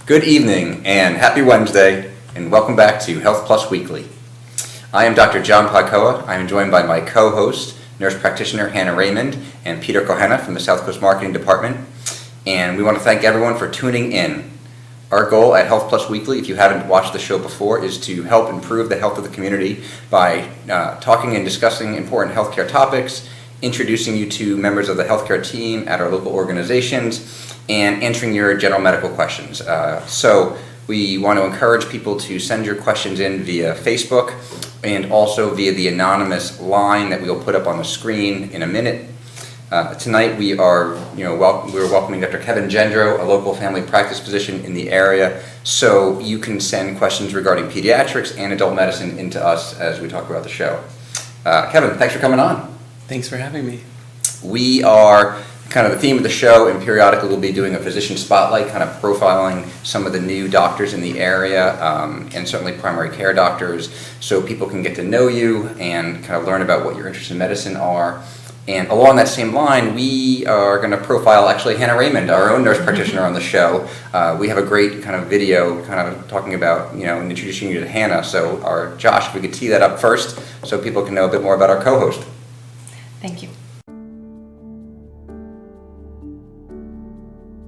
Good evening and happy Wednesday, and welcome back to Health Plus Weekly. I am Dr. John Pacoa. I am joined by my co-host, nurse practitioner Hannah Raymond, and Peter Kohenna from the Southcoast Marketing Department. And we want to thank everyone for tuning in. Our goal at Health Plus Weekly, if you haven't watched the show before, is to help improve the health of the community by talking and discussing important healthcare topics, introducing you to members of the healthcare team at our local organizations, and answering your general medical questions. So we want to encourage people to send your questions in via Facebook and also via the anonymous line that we'll put up on the screen in a minute. Tonight we're welcoming Dr. Kevin Gendro, a local family practice physician in the area, so you can send questions regarding pediatrics and adult medicine into us as we talk about the show. Kevin, thanks for coming on. Thanks for having me. We are kind of the theme of the show, and periodically we'll be doing a physician spotlight, kind of profiling some of the new doctors in the area, and certainly primary care doctors, so people can get to know you and kind of learn about what your interests in medicine are. And along that same line, we are going to profile actually Hannah Raymond, our own nurse practitioner on the show. We have a great kind of video kind of talking about, and introducing you to Hannah. So Josh, if we could tee that up first so people can know a bit more about our co-host. Thank you.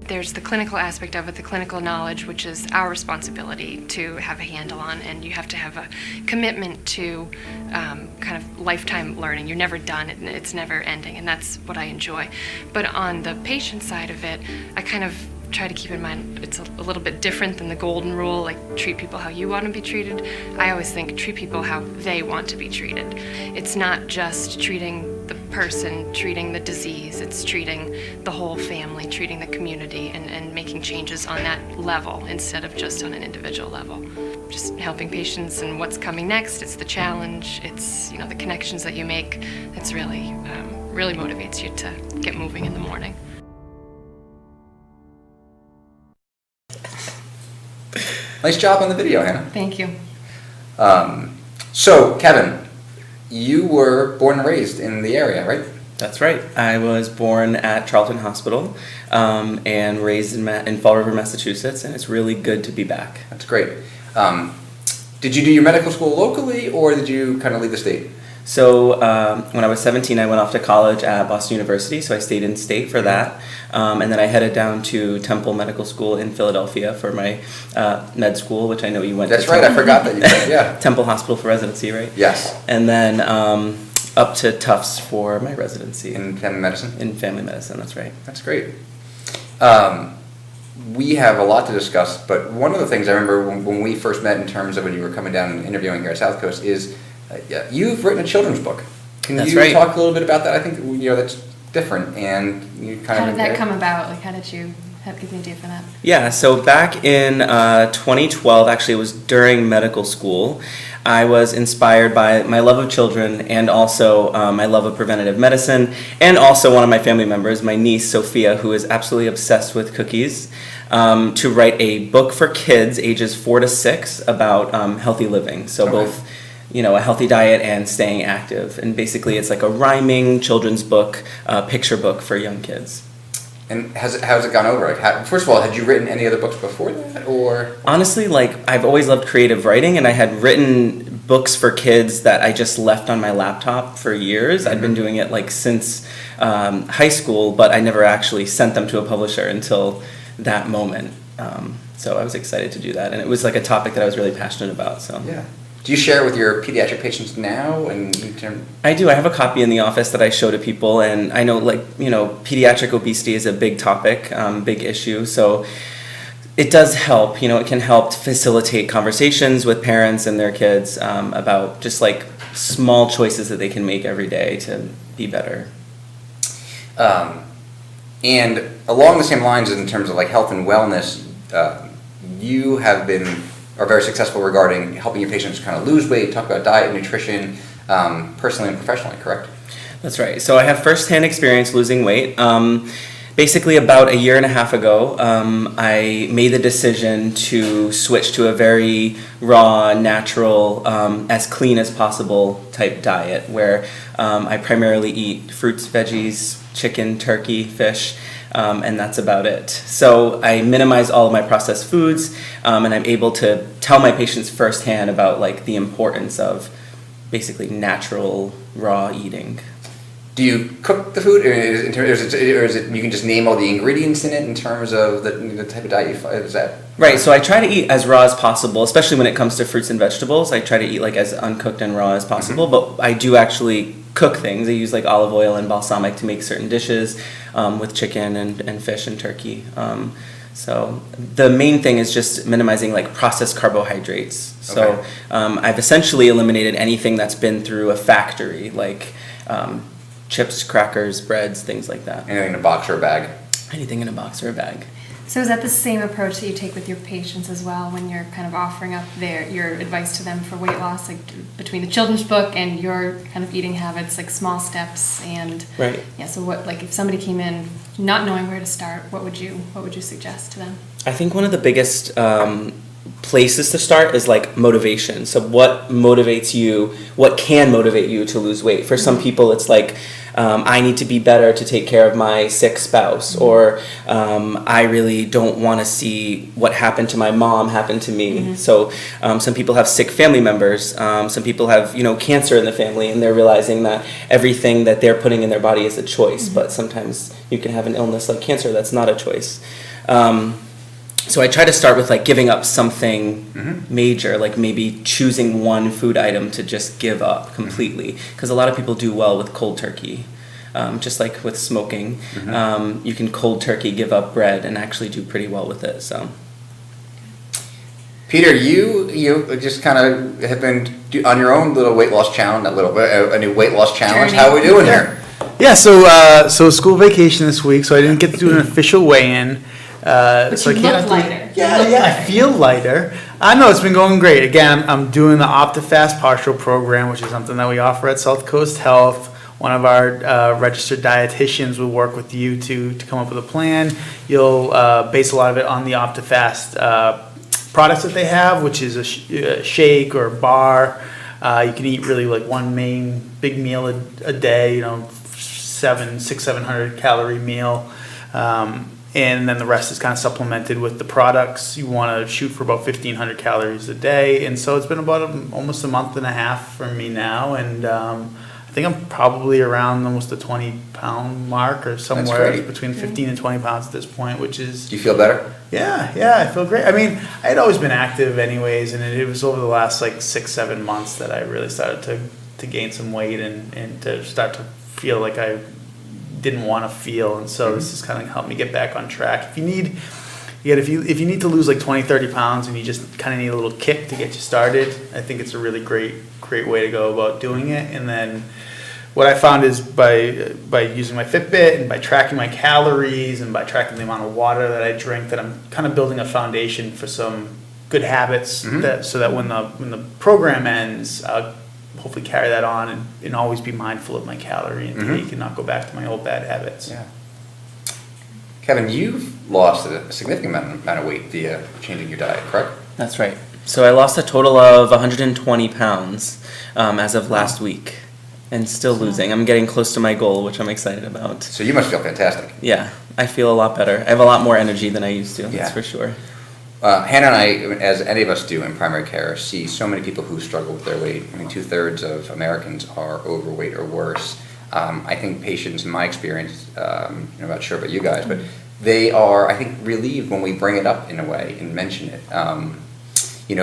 There's the clinical aspect of it, the clinical knowledge, which is our responsibility to have a handle on, and you have to have a commitment to kind of lifetime learning. You're never done, it's never ending, and that's what I enjoy. But on the patient side of it, I kind of try to keep in mind it's a little bit different than the golden rule, like treat people how you want to be treated. I always think treat people how they want to be treated. It's not just treating the person, treating the disease, it's treating the whole family, treating the community, and making changes on that level instead of just on an individual level. Just helping patients and what's coming next, it's the challenge, it's the connections that you make, that's really motivates you to get moving in the morning. Nice job on the video, Hannah. Thank you. So, Kevin, you were born and raised in the area, right? That's right. I was born at Charlton Hospital and raised in Fall River, Massachusetts, and it's really good to be back. That's great. Did you do your medical school locally, or did you kind of leave the state? So when I was 17, I went off to college at Boston University, so I stayed in state for that. And then I headed down to Temple Medical School in Philadelphia for my med school, which I know you went to. That's right, I forgot that you did, yeah. Temple Hospital for residency, right? Yes. And then up to Tufts for my residency. In family medicine? In family medicine, that's right. That's great. We have a lot to discuss, but one of the things I remember when we first met in terms of when you were coming down and interviewing here at Southcoast is you've written a children's book. Can That's you right. talk a little bit about that? I think that's different, and you kind How of... did that come about? Like, how did you get the idea for that? Yeah, so back in 2012, actually it was during medical school, I was inspired by my love of children and also my love of preventative medicine, and also one of my family members, my niece Sophia, who is absolutely obsessed with cookies, to write a book for kids ages 4 to 6 about healthy living. So both a healthy diet and staying active. And basically it's like a rhyming children's book, picture book for young kids. And how's it gone over? Like, first of all, had you written any other books before that, or? Honestly, I've always loved creative writing, and I had written books for kids that I just left on my laptop for years. Mm-hmm. I'd been doing it since high school, but I never actually sent them to a publisher until that moment. So I was excited to do that, and it was a topic that I was really passionate about. So Yeah. Do you share it with your pediatric patients now? I do. I have a copy in the office that I show to people, and I know, pediatric obesity is a big topic, big issue. So it does help. It can help facilitate conversations with parents and their kids about just small choices that they can make every day to be better. And along the same lines, in terms of health and wellness, you are very successful regarding helping your patients kind of lose weight, talk about diet and nutrition, personally and professionally, correct? That's right. So I have firsthand experience losing weight. Basically, about a year and a half ago, I made the decision to switch to a very raw, natural, as clean as possible type diet, where I primarily eat fruits, veggies, chicken, turkey, fish, and that's about it. So I minimize all of my processed foods, and I'm able to tell my patients firsthand about like the importance of basically natural raw eating. Do you cook the food, or is it you can just name all the ingredients in it in terms of the type of diet you follow? Is that Right, so I try to eat as raw as possible, especially when it comes to fruits and vegetables. I try to eat like as uncooked and raw as possible, but I do actually cook things. I use like olive oil and balsamic to make certain dishes with chicken and fish and turkey. So the main thing is just minimizing like processed carbohydrates. So Okay. I've essentially eliminated anything that's been through a factory, like chips, crackers, breads, things like that. anything in a box or a bag? Anything in a box or a bag. So is that the same approach that you take with your patients as well when you're kind of offering up your advice to them for weight loss, like between the children's book and your kind of eating habits, like small steps and Right. yeah. So what, like if somebody came in not knowing where to start, what would you suggest to them? I think one of the biggest places to start is like motivation. So what motivates you? What can motivate you to lose weight? For some people, it's like I need to be better to take care of my sick spouse, or I really don't want to see what happened to my mom happen to me. So some people have sick family members. Some people have cancer in the family, and they're realizing that everything that they're putting in their body is a choice. But sometimes you can have an illness like cancer that's not a choice. So I try to start with like giving up something major, like maybe choosing one food item to just give up completely. Because a lot of people do well with cold turkey, just like with smoking. You can cold turkey give up bread and actually do pretty well with it. So. Peter, you just kind of have been on your own little weight loss challenge, a new weight loss challenge. Journey. How are we doing here? Yeah, so school vacation this week, so I didn't get to do an official weigh-in. But So you I can't look lighter. I feel lighter. I know it's been going great. Again, I'm doing the OptiFast partial program, which is something that we offer at Southcoast Health. One of our registered dietitians will work with you to come up with a plan. You'll base a lot of it on the OptiFast products that they have, which is a shake or a bar. You can eat really like one main big meal a day, 700 calorie meal. And then the rest is kind of supplemented with the products. You want to shoot for about 1,500 calories a day. And so it's been about almost a month and a half for me now. And I think I'm probably around almost the 20-pound mark or somewhere great. between 15 and 20 pounds at this point, which is... Do you feel better? Yeah, I feel great. I mean, I had always been active anyways, and it was over the last like 6-7 months that I really started to gain some weight and to start to feel like I didn't want to feel, and so this has kind of helped me get back on track. If you need to lose like 20-30 pounds and you just kind of need a little kick to get you started, I think it's a really great way to go about doing it. And then what I found is by using my Fitbit and by tracking my calories and by tracking the amount of water that I drink, that I'm kind of building a foundation for some good habits so that when the program ends, I'll hopefully carry that on and always be mindful of my calorie intake and not go back to my old bad habits. Yeah. Kevin, you've lost a significant amount of weight via changing your diet, correct? That's right. So I lost a total of 120 pounds as of last week, and still losing. I'm getting close to my goal, which I'm excited about. So you must feel fantastic. Yeah, I feel a lot better. I have a lot more energy than I used to, Yeah. that's for sure. Hannah and I, as any of us do in primary care, see so many people who struggle with their weight. I mean, 2/3 of Americans are overweight or worse. I think patients, in my experience, I'm not sure about you guys, but they are, I think, relieved when we bring it up in a way and mention it.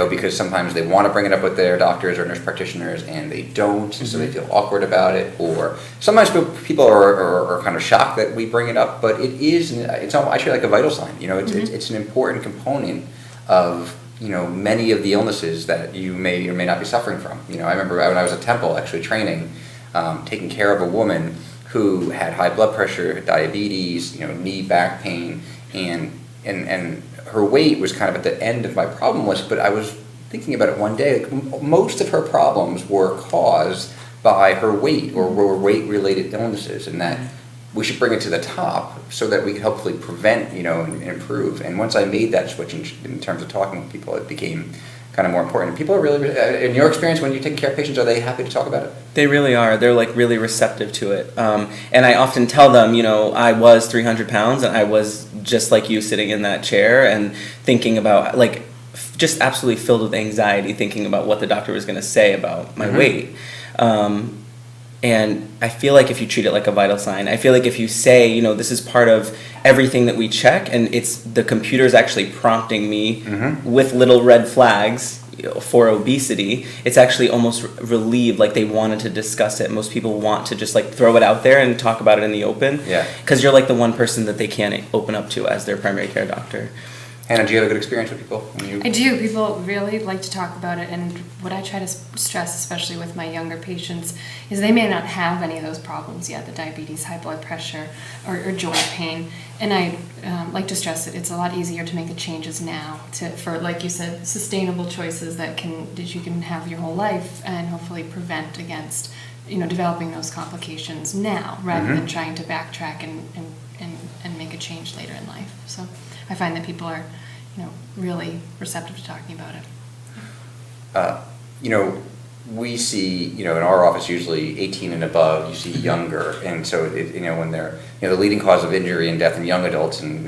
Because sometimes they want to bring it up with their doctors or nurse practitioners and they don't, and so they feel awkward about it. Or sometimes people are kind of shocked that we bring it up, but it's actually like a vital sign. It's an important component of many of the illnesses that you may or may not be suffering from. I remember when I was at Temple actually training, taking care of a woman who had high blood pressure, diabetes, knee, back pain, and her weight was kind of at the end of my problem list. But I was thinking about it one day. Like, most of her problems were caused by her weight or were weight-related illnesses, and that we should bring it to the top so that we can hopefully prevent, and improve. And once I made that switch in terms of talking with people, it became kind of more important. People are really, in your experience, when you're taking care of patients, are they happy to talk about it? They really are. They're like really receptive to it. And I often tell them, I was 300 pounds and I was just like you sitting in that chair and thinking about like just absolutely filled with anxiety thinking about what the doctor was going to say about my weight. And I feel like if you treat it like a vital sign, I feel like if you say, this is part of everything that we check, and it's the computer's actually prompting me with little red flags for obesity, it's actually almost relieved, like they wanted to discuss it. Most people want to just like throw it out there and talk about it in the open. Yeah. Because you're like the one person that they can open up to as their primary care doctor. Hannah, do you have a good experience with people? I do. People really like to talk about it, and what I try to stress, especially with my younger patients, is they may not have any of those problems yet, the diabetes, high blood pressure, or joint pain, and I like to stress that it's a lot easier to make the changes now for, like you said, sustainable choices that you can have your whole life and hopefully prevent against developing those complications now, rather than trying to backtrack and make a change later in life. So I find that people are really receptive to talking about it. We see, in our office usually 18 and above, you see younger, and so when they're, the leading cause of injury and death in young adults, and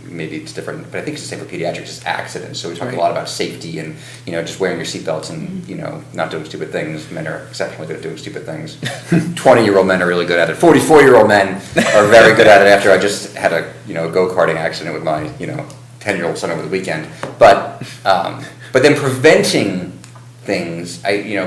maybe it's different, but I think it's the same for pediatrics, is accidents. So we talk a lot about safety and just wearing your seatbelts and not doing stupid things. Men are exceptionally good at doing stupid things. 20-year-old men are really good at it. 44-year-old men are very good at it. After I just had a go-karting accident with my 10-year-old son over the weekend, but then preventing things,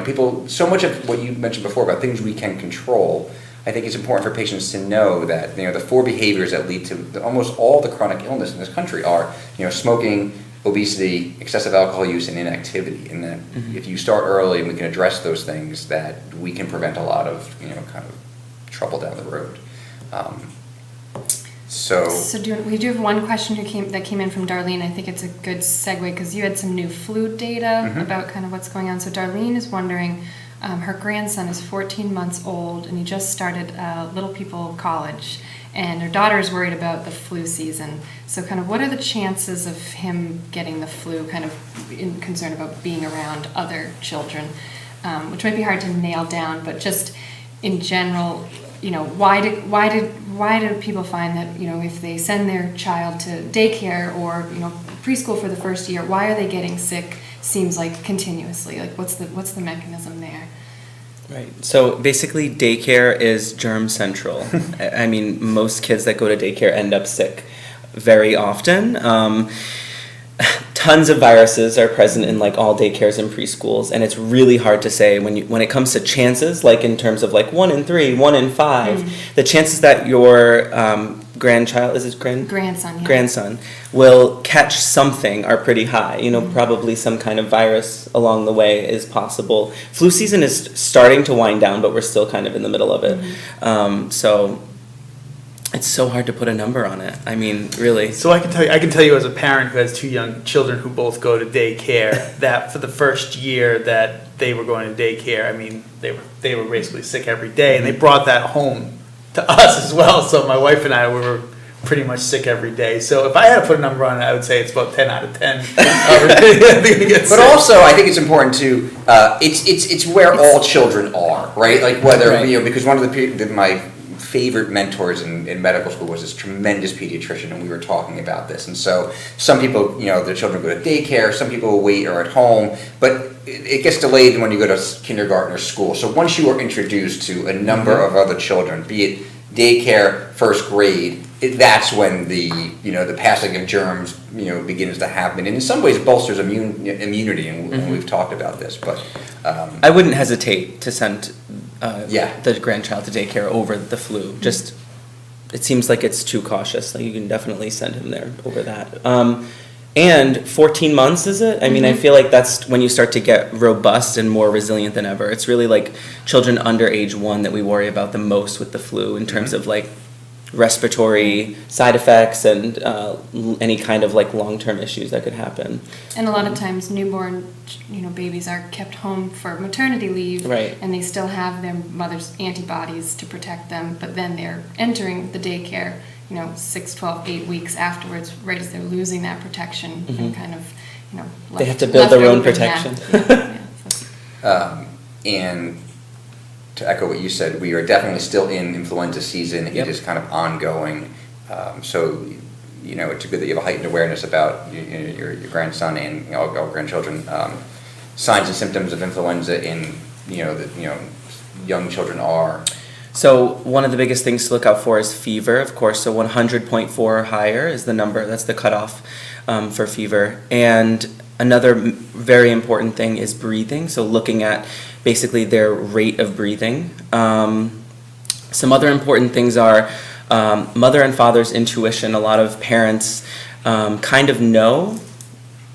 people, so much of what you mentioned before about things we can control, I think it's important for patients to know that the 4 behaviors that lead to almost all the chronic illness in this country are smoking, obesity, excessive alcohol use, and inactivity, and that if you start early and we can address those things, that we can prevent a lot of kind of trouble down the road. We do have one question that came in from Darlene. I think it's a good segue because you had some new flu data about kind of what's going on. So Darlene is wondering, her grandson is 14 months old and he just started Little People College, and her daughter is worried about the flu season. So kind of what are the chances of him getting the flu, kind of concerned about being around other children, which might be hard to nail down, but just in general, why do people find that, if they send their child to daycare or, preschool for the first year, why are they getting sick, seems like continuously? Like what's the mechanism there? Right. So basically daycare is germ central. I mean, most kids that go to daycare end up sick very often. Tons of viruses are present in like all daycares and preschools, and it's really hard to say when it comes to chances, like in terms of like 1 in 3, 1 in 5, the chances that your grandchild, is his grandson, grandson will catch something are pretty high. Probably some kind of virus along the way is possible. Flu season is starting to wind down, but we're still kind of in the middle of it. So it's so hard to put a number on it. I mean, really. So I can tell you as a parent who has 2 young children who both go to daycare, that for the first year that they were going to daycare, I mean, they were basically sick every day, and they brought that home to us as well. So my wife and I were pretty much sick every day. So if I had to put a number on it, I would say it's about 10 out of 10. But also, I think it's important to it's where all children are, right? Like whether because one of my favorite mentors in medical school was this tremendous pediatrician, and we were talking about this. And so some people, their children go to daycare, some people wait or at home, but it gets delayed when you go to kindergarten or school. So once you are introduced to a number of other children, be it daycare, first grade, that's when the passing of germs begins to happen, and in some ways bolsters immunity, and we've talked about this. But I wouldn't hesitate to send the grandchild to daycare over the flu. Just it seems like it's too cautious. Like you can definitely send him there over that. And 14 months, is it? I mean, I feel like that's when you start to get robust and more resilient than ever. It's really like children under age 1 that we worry about the most with the flu in terms of like respiratory side effects and any kind of like long-term issues that could happen. And a lot of times newborn babies are kept home for maternity leave, right, and they still have their mother's antibodies to protect them, but then they're entering the daycare 6, 12, 8 weeks afterwards, right as they're losing that protection and kind of you know, They have to build their own open, protection. And to echo what you said, we are definitely still in influenza season. Yep. It is kind of ongoing. So, it's good that you have a heightened awareness about your grandson and all grandchildren. Signs and symptoms of influenza in, young children are. So one of the biggest things to look out for is fever, of course. So 100.4 or higher is the number, that's the cutoff for fever. And another very important thing is breathing. So looking at basically their rate of breathing. Some other important things are mother and father's intuition. A lot of parents kind of know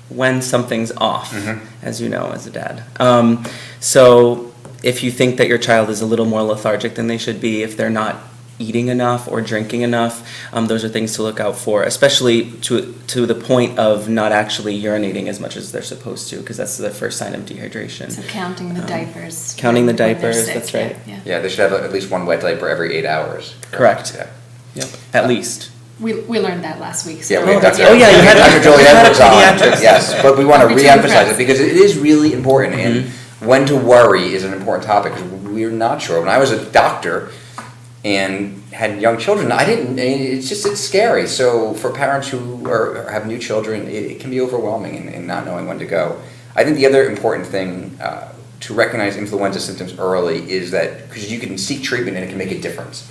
when something's off, as you know, as a dad. So if you think that your child is a little more lethargic than they should be, if they're not eating enough or drinking enough, those are things to look out for, especially to the point of not actually urinating as much as they're supposed to, because that's the first sign of dehydration. So counting the diapers. Counting the when they're diapers, sick, that's right. Yeah, they should have at least one wet diaper every 8 hours. Correct. Yeah. Yep, at least. We learned that last week. So Yeah, Oh, Dr. oh, yeah, you had Dr. Julie you had a Edwards on. pediatrics. Yes, but we want to Every re-emphasize time it because it is really important, and when to worry is an important topic because we're not sure. When I was a doctor and had young children, it's scary. So for parents who have new children, it can be overwhelming in not knowing when to go. I think the other important thing to recognize influenza symptoms early is that because you can seek treatment and it can make a difference.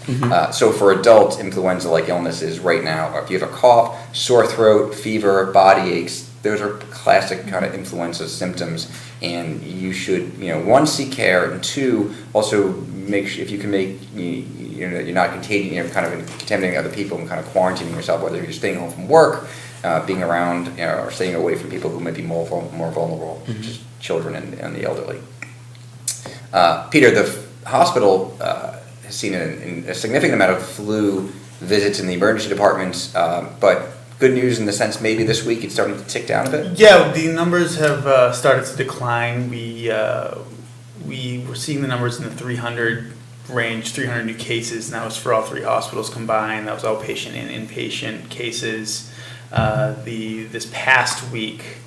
So for adult influenza-like illnesses right now, if you have a cough, sore throat, fever, body aches, those are classic kind of influenza symptoms, and you should, one, seek care, and two, also make sure if you can make, you're not contaminating other people and kind of quarantining yourself, whether you're staying home from work, being around, or staying away from people who may be more vulnerable, such as children and the elderly. Peter, the hospital has seen a significant amount of flu visits in the emergency departments, but good news in the sense maybe this week it's starting to tick down a bit? Yeah, the numbers have started to decline. We were seeing the numbers in the 300 range, 300 new cases, and that was for all three hospitals combined. That was outpatient and inpatient cases. This past week,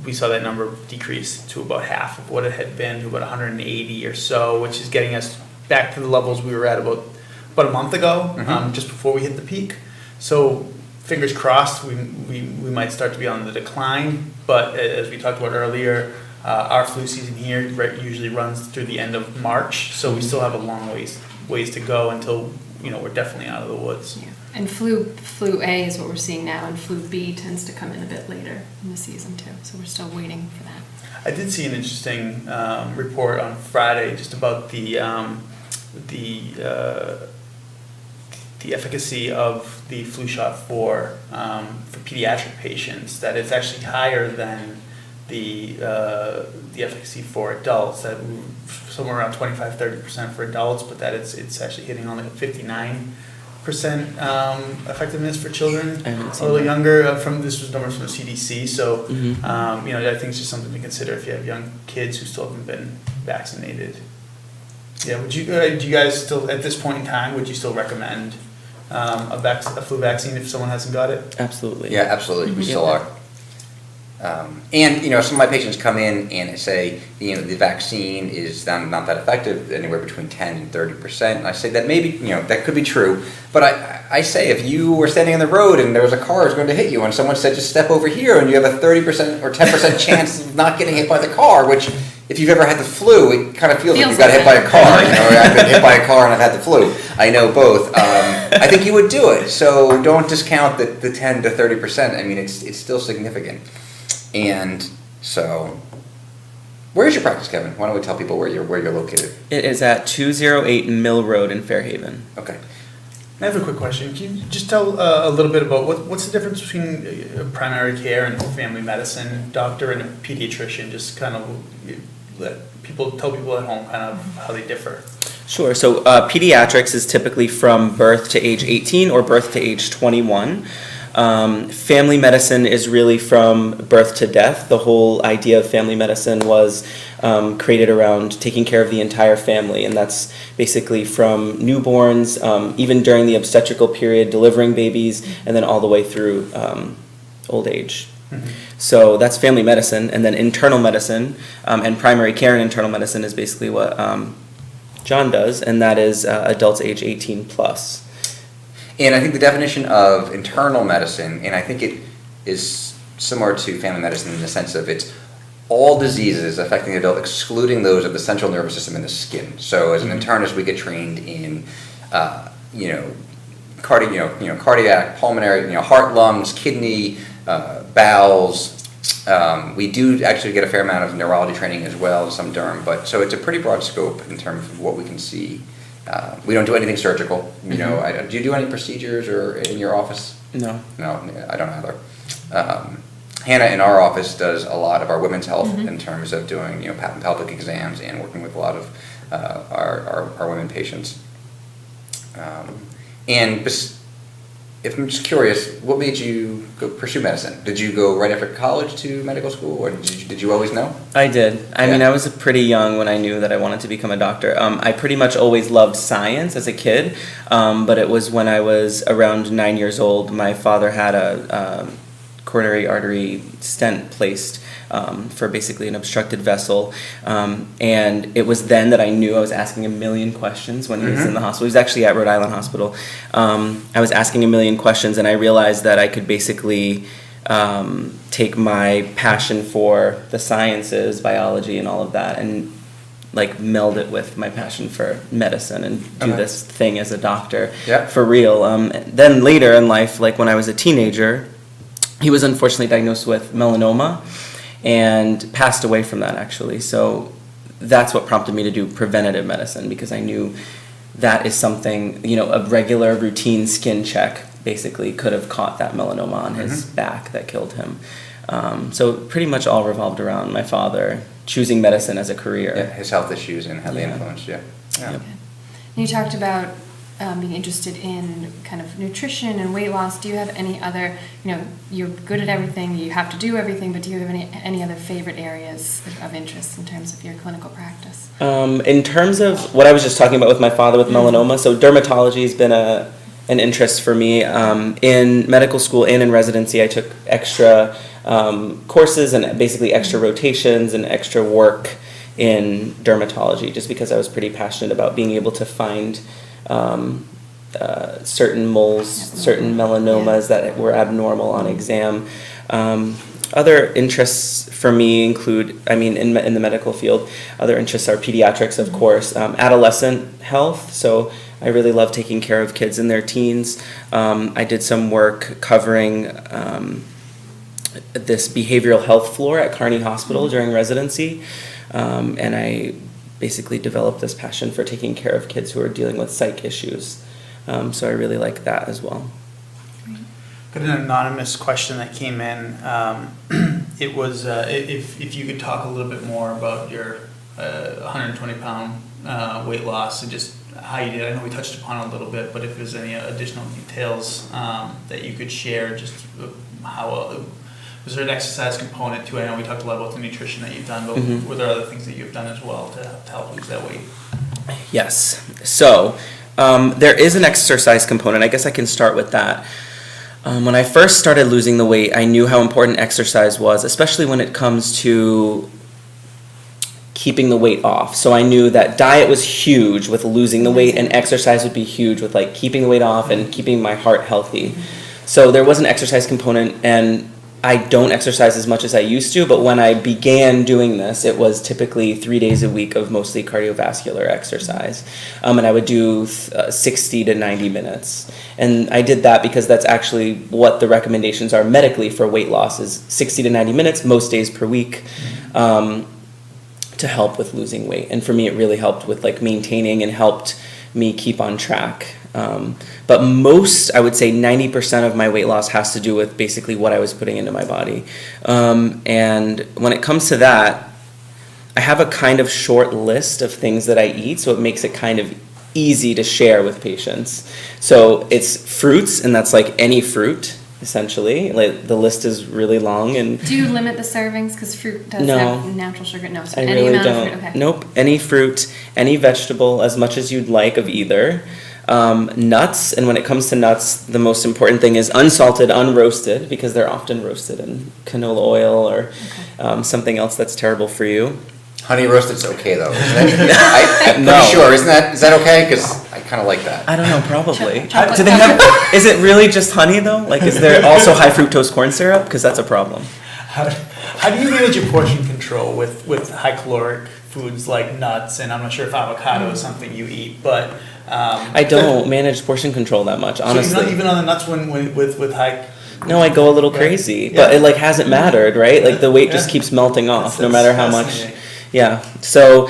we saw that number decrease to about half of what it had been, to about 180 or so, which is getting us back to the levels we were at about a month ago, just before we hit the peak. So fingers crossed, we might start to be on the decline. But as we talked about earlier, our flu season here usually runs through the end of March, so we still have a long ways to go until we're definitely out of the woods. Yeah. And flu A is what we're seeing now, and flu B tends to come in a bit later in the season too. So we're still waiting for that. I did see an interesting report on Friday just about the efficacy of the flu shot for pediatric patients. That it's actually higher than the efficacy for adults. That somewhere around 25-30% for adults, but that it's actually hitting on like a 59% effectiveness for children I haven't a seen little that. younger. This was numbers from the CDC. So I think it's just something to consider if you have young kids who still haven't been vaccinated. Yeah, do you guys still at this point in time would you still recommend a flu vaccine if someone hasn't got it? Absolutely. Yeah, absolutely. We still are. And some of my patients come in and say, the vaccine is not that effective, anywhere between 10 and 30%. And I say that maybe, that could be true. But I say if you were standing on the road and there was a car that was going to hit you and someone said just step over here and you have a 30% or 10% chance of not getting hit by the car, which if you've ever had the flu, it kind of feels like you got hit by a car. I've been hit by a car and I've had the flu. I know both. I think you would do it. So don't discount the 10 to 30%. I mean, it's still significant. And so, where is your practice, Kevin? Why don't we tell people where you're located? It is at 208 Mill Road in Fairhaven. Okay. I have a quick question. Can you just tell a little bit about what's the difference between a primary care and family medicine doctor and a pediatrician? Just kind of tell people at home kind of how they differ. Sure. So pediatrics is typically from birth to age 18 or birth to age 21. Family medicine is really from birth to death. The whole idea of family medicine was created around taking care of the entire family, and that's basically from newborns, even during the obstetrical period, delivering babies, and then all the way through old age. So that's family medicine, and then internal medicine and primary care and internal medicine is basically what John does, and that is adults age 18 plus. And I think the definition of internal medicine, and I think it is similar to family medicine in the sense of it's all diseases affecting the adult, excluding those of the central nervous system and the skin. So as an internist, we get trained in, cardiac, pulmonary, heart, lungs, kidney, bowels. We do actually get a fair amount of neurology training as well, some derm, but so it's a pretty broad scope in terms of what we can see. We don't do anything surgical. Do you do any procedures or in your office? No. No, I don't either. Hannah in our office does a lot of our women's health in terms of doing patent pelvic exams and working with a lot of our women patients. If I'm just curious, what made you go pursue medicine? Did you go right after college to medical school, or did you always know? I did. I mean, I was pretty young when I knew that I wanted to become a doctor. I pretty much always loved science as a kid, but it was when I was around 9 years old, my father had a coronary artery stent placed for basically an obstructed vessel, and it was then that I knew I was asking a million questions when he was in the hospital. He was actually at Rhode Island Hospital. I was asking a million questions, and I realized that I could basically take my passion for the sciences, biology, and all of that, and like meld it with my passion for medicine and do this thing as a doctor for real. Then later in life, like when I was a teenager, he was unfortunately diagnosed with melanoma and passed away from that, actually. So that's what prompted me to do preventative medicine, because I knew that is something, a regular routine skin check basically could have caught that melanoma on his back that killed him. So pretty much all revolved around my father choosing medicine as a career. Yeah, his health issues and how they influenced you. Yeah. Yep. You talked about being interested in kind of nutrition and weight loss. Do you have any other, you're good at everything, you have to do everything, but do you have any other favorite areas of interest in terms of your clinical practice? In terms of what I was just talking about with my father with melanoma, so dermatology has been an interest for me. In medical school and in residency, I took extra courses and basically extra rotations and extra work in dermatology, just because I was pretty passionate about being able to find certain moles, certain melanomas that were abnormal on exam. Other interests for me include, in the medical field, other interests are pediatrics, of course, adolescent health. So I really love taking care of kids in their teens. I did some work covering this behavioral health floor at Kearney Hospital during residency, and I basically developed this passion for taking care of kids who are dealing with psych issues. So I really like that as well. Got an anonymous question that came in. It was if you could talk a little bit more about your 120-pound weight loss and just how you did. I know we touched upon it a little bit, but if there's any additional details that you could share, just how was there an exercise component to it? I know we talked a lot about the nutrition that you've done, but were there other things that you've done as well to help lose that weight? Yes. So there is an exercise component. I guess I can start with that. When I first started losing the weight, I knew how important exercise was, especially when it comes to keeping the weight off. So I knew that diet was huge with losing the weight, and exercise would be huge with like keeping the weight off and keeping my heart healthy. So there was an exercise component, and I don't exercise as much as I used to, but when I began doing this, it was typically 3 days a week of mostly cardiovascular exercise. And I would do 60 to 90 minutes. And I did that because that's actually what the recommendations are medically for weight loss, is 60 to 90 minutes, most days per week, to help with losing weight. And for me, it really helped with like maintaining and helped me keep on track. But most, I would say 90% of my weight loss has to do with basically what I was putting into my body. And when it comes to that, I have a kind of short list of things that I eat, so it makes it kind of easy to share with patients. So it's fruits, and that's like any fruit, essentially. Like the list is really long. And do you limit the servings? Because fruit does have natural sugar. No, so I any really amount don't. of fruit. Okay. Nope. Any fruit, any vegetable, as much as you'd like of either. Nuts, and when it comes to nuts, the most important thing is unsalted, unroasted, because they're often roasted in canola oil or something else that's terrible for you. Honey roasted's okay though, isn't it? I'm No. pretty sure, is that okay? Because I kind of like that. I don't know, probably. Chocolate. Do they have? Is it really just honey though? Like, is there also high fructose corn syrup? Because that's a problem. How do you manage your portion control with high caloric foods like nuts? And I'm not sure if avocado is something you eat, but I don't manage portion control that much, honestly. So even on the nuts when with high. No, I go a little crazy, but it like hasn't mattered, right? Like the weight just keeps melting off, no matter how much. fascinating. Yeah. So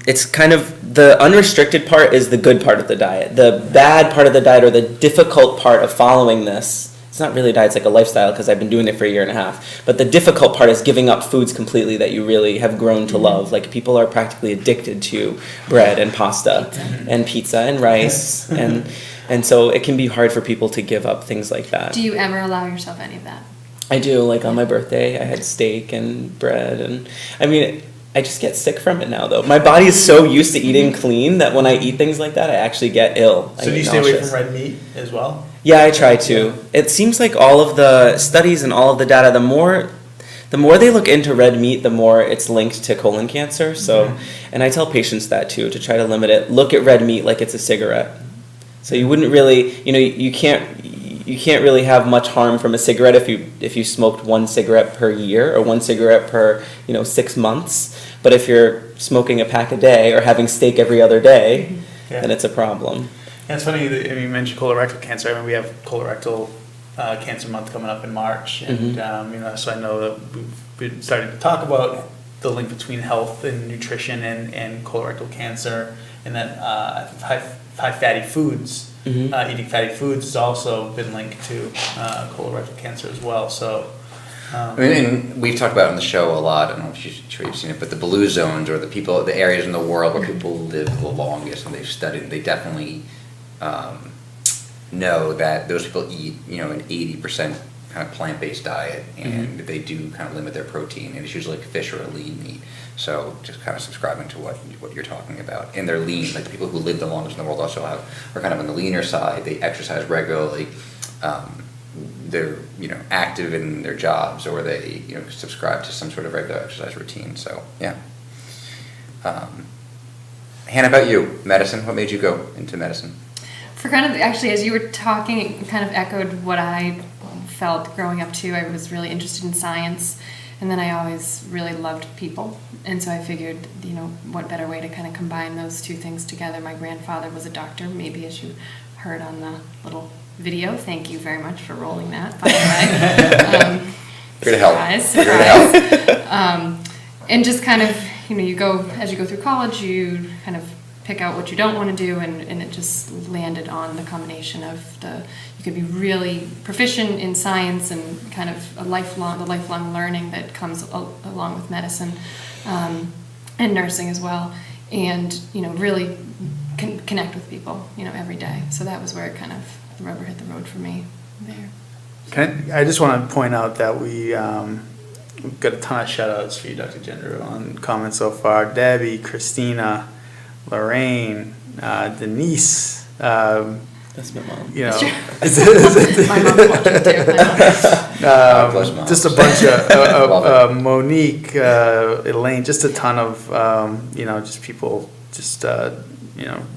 it's kind of the unrestricted part is the good part of the diet. The bad part of the diet or the difficult part of following this. It's not really a diet, it's like a lifestyle because I've been doing it for a year and a half. But the difficult part is giving up foods completely that you really have grown to love. Like people are practically addicted to bread and pasta and pizza and rice and so it can be hard for people to give up things like that. Do you ever allow yourself any of that? I do, like on my birthday, I had steak and bread, and I mean, I just get sick from it now though. My body is so used to eating clean that when I eat things like that, I actually get ill. I So do get you stay away nauseous. from red meat as well? Yeah, I try to. It seems like all of the studies and all of the data, the more they look into red meat, the more it's linked to colon cancer. So, and I tell patients that too, to try to limit it. Look at red meat like it's a cigarette. So you wouldn't really, you can't really have much harm from a cigarette if you smoked one cigarette per year or one cigarette per 6 months. But if you're smoking a pack a day or having steak every other day, then it's a problem. Yeah, it's funny that you mentioned colorectal cancer. I mean, we have colorectal cancer month coming up in March, and so I know that we've been starting to talk about the link between health and nutrition and colorectal cancer, and that high fatty foods, eating fatty foods has also been linked to colorectal cancer as well. So. I mean, and we've talked about it on the show a lot. I don't know if you've seen it, but the blue zones or the areas in the world where people live the longest, and they've studied, they definitely know that those people eat, an 80% kind of plant-based diet, and they do kind of limit their protein, and it's usually like fish or a lean meat. So just kind of subscribing to what you're talking about, and they're lean. Like the people who live the longest in the world also are kind of on the leaner side. They exercise regularly. They're active in their jobs, or they subscribe to some sort of regular exercise routine. So yeah. Hannah, about you, medicine. What made you go into medicine? For kind of actually, as you were talking, it kind of echoed what I felt growing up too. I was really interested in science, and then I always really loved people, and so I figured, what better way to kind of combine those two things together. My grandfather was a doctor, maybe as you heard on the little video. Thank you very much for rolling that, by the way. We're gonna help. Surprise, We're gonna help. And just kind of, as you go through college, you kind of pick out what you don't want to do, and it just landed on the combination of you could be really proficient in science and kind of the lifelong learning that comes along with medicine, and nursing as well, and really connect with people, every day. So that was where it kind of, the rubber hit the road for me there. I just want to point out that we've got a ton of shout outs for you, Dr. Gendreau, on comments so far. Debbie, Christina, Lorraine, Denise. That's my mom. My mom's watching too. Bless mom. Just a bunch of Monique, Elaine, just a ton of just people, just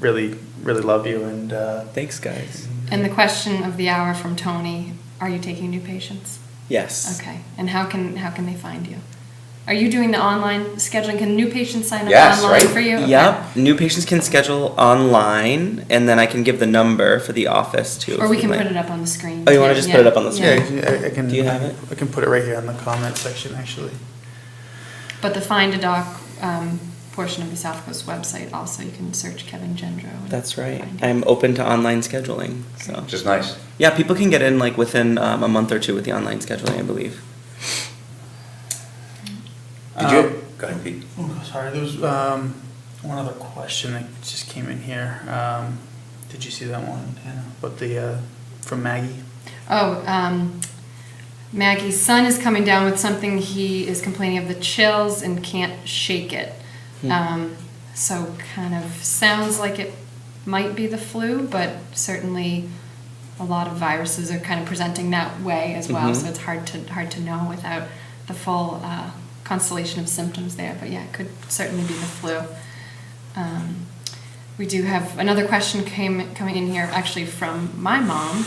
really love you, and Thanks, guys. And the question of the hour from Tony: are you taking new patients? Yes. Okay. And how can they find you? Are you doing the online scheduling? Can new patients sign up Yes, online right? for you? Okay. Yep. New patients can schedule online, and then I can give the number for the office too. Or we if can you'd put like. it up on the screen. Oh, you want to too. just put it up on the yeah, screen? I can. Do you have it? I can put it right here in the comment section, actually. But the Find a Doc portion of the Southcoast website, also you can search Kevin Gendreau. and That's right. find it. I'm open to online scheduling. So Which is nice. yeah, people can get in like within a month or two with the online scheduling, I believe. Did you? Go ahead, Pete. Oh, sorry, there was one other question that just came in here. Did you see that one, Hannah? About the from Maggie? Oh, Maggie's son is coming down with something. He is complaining of the chills and can't shake it. So kind of sounds like it might be the flu, but certainly a lot of viruses are kind of presenting that way as well. So it's hard to know without the full constellation of symptoms there. But yeah, it could certainly be the flu. We do have another question coming in here, actually from my mom.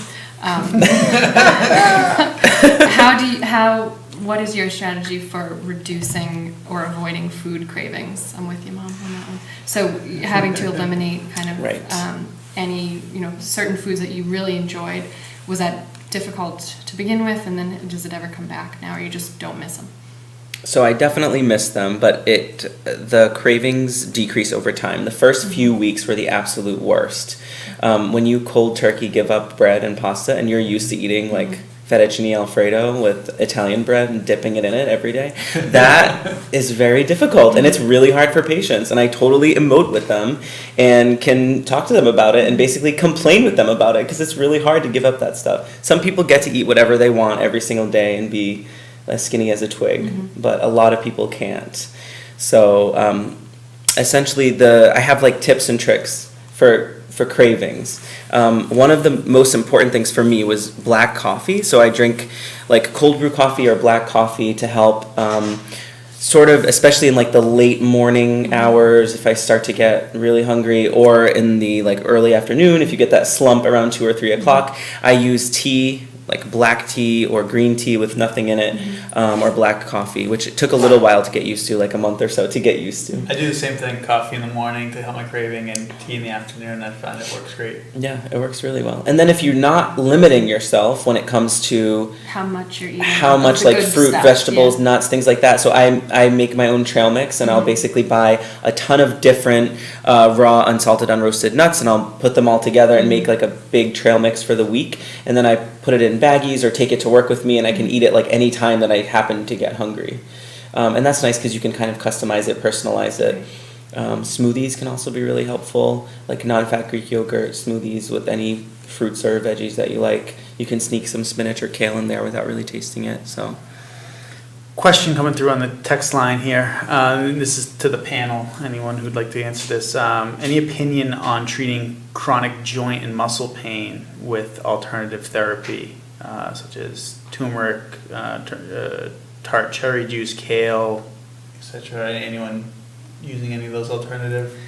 What is your strategy for reducing or avoiding food cravings? I'm with you, Mom, on that one. So having to eliminate kind of Right. any, certain foods that you really enjoyed, was that difficult to begin with, and then does it ever come back now, or you just don't miss them? So I definitely miss them, but the cravings decrease over time. The first few weeks were the absolute worst. When you cold turkey give up bread and pasta, and you're used to eating like fettuccine alfredo with Italian bread and dipping it in it every day, that is very difficult, and it's really hard for patients. And I totally emote with them and can talk to them about it and basically complain with them about it, because it's really hard to give up that stuff. Some people get to eat whatever they want every single day and be as skinny as a twig, but a lot of people can't. So essentially, I have like tips and tricks for cravings. One of the most important things for me was black coffee. So I drink like cold brew coffee or black coffee to help sort of, especially in like the late morning hours if I start to get really hungry, or in the like early afternoon if you get that slump around 2 or 3 o'clock. I use tea, like black tea or green tea with nothing in it, or black coffee, which it took a little while to get used to, like a month or so to get used to. I do the same thing, coffee in the morning to help my craving and tea in the afternoon. I find it works great. Yeah, it works really well. And then if you're not limiting yourself when it comes to How much you're eating. how of much the like good fruit, stuff, vegetables, yeah. nuts, things like that. So I make my own trail mix, and I'll basically buy a ton of different raw, unsalted, unroasted nuts, and I'll put them all together and make like a big trail mix for the week. And then I put it in baggies or take it to work with me, and I can eat it like any time that I happen to get hungry. And that's nice because you can kind of customize it, personalize it. Smoothies can also be really helpful, like non-fat Greek yogurt smoothies with any fruits or veggies that you like. You can sneak some spinach or kale in there without really tasting it. So, Question coming through on the text line here. This is to the panel. Anyone who'd like to answer this. Any opinion on treating chronic joint and muscle pain with alternative therapy, such as turmeric, tart cherry juice, kale, etc.? Anyone using any of those alternative?